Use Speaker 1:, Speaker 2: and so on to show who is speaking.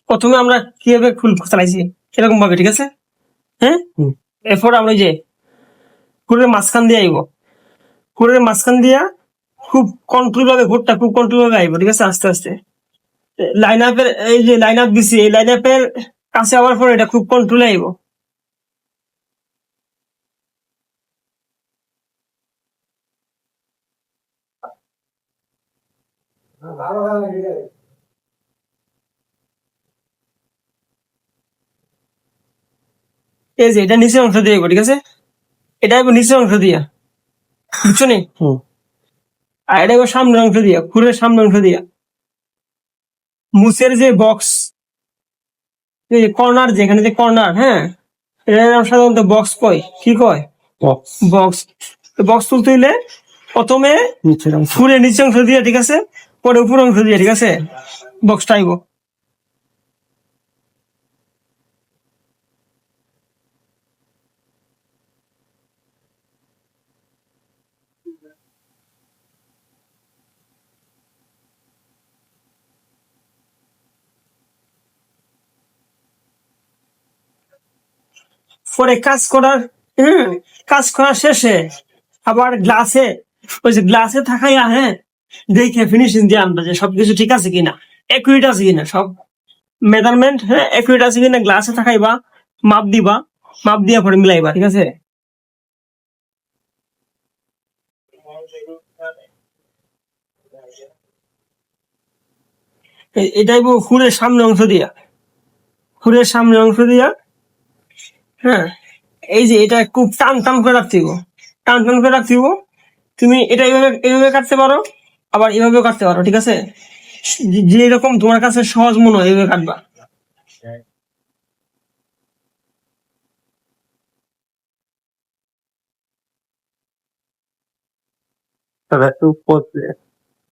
Speaker 1: প্রথমে আমরা কিভাবে ফুল চালাইছি এরকম ভাবে, ঠিক আছে? হ্যাঁ, এরপর আমরা যে ফুলের মাঝখান দিয়ে আইব, ফুলের মাঝখান দিয়া খুব কন্ট্রোল ভাবে ভোটটা খুব কন্ট্রোল ভাবে আইব, ঠিক আছে? আস্তে আস্তে লাইন আপের এই যে লাইন আপ দিছি, এই লাইন আপের কাছে আবার পরে এটা খুব কন্ট্রোলে আইব। এই যে এটা নিচের অংশ দিয়ে আইব, ঠিক আছে? এটা আইব নিচের অংশ দিয়া, বুঝছো নি? আর এটা আইব সামনের অংশ দিয়া, ফুলের সামনের অংশ দিয়া। মুসের যে বক্স, কর্নার, যেখানে যে কর্নার, হ্যাঁ, এটা সাধারণত বক্স কয়, কি কয়? বক্স। বক্স তুলতে হইলে প্রথমে ফুলের নিচে অংশ দিয়ে, ঠিক আছে, পরে উপর অংশ দিয়ে, ঠিক আছে, বক্সটা আইব। পরে কাজ করার, হ্যাঁ, কাজ করার শেষে আবার গ্লাসে, ওই যে গ্লাসে থাকাই, হ্যাঁ, দেখে ফিনিশিং দিয়ে আনবা যে সবকিছু ঠিক আছে কিনা, একুরেট আছে কিনা, সব মেজারমেন্ট, হ্যাঁ, একুরেট আছে কিনা গ্লাসে থাকাইবা, মাপ দিবা, মাপ দিয়া পরে মিলাইবা, ঠিক আছে? এটাই ফুলের সামনে অংশ দিয়া, ফুলের সামনে অংশ দিয়া, হ্যাঁ, এই যে এটা খুব টান টান করে রাখতে হইব, টান টান করে রাখতে হইব। তুমি এটা এইভাবে এইভাবে কাটতে পারো, আবার এভাবেও কাটতে পারো, ঠিক আছে? যেরকম তোমার কাছে সহজ মনে হয় এইভাবে কাটবা।
Speaker 2: তবে একটু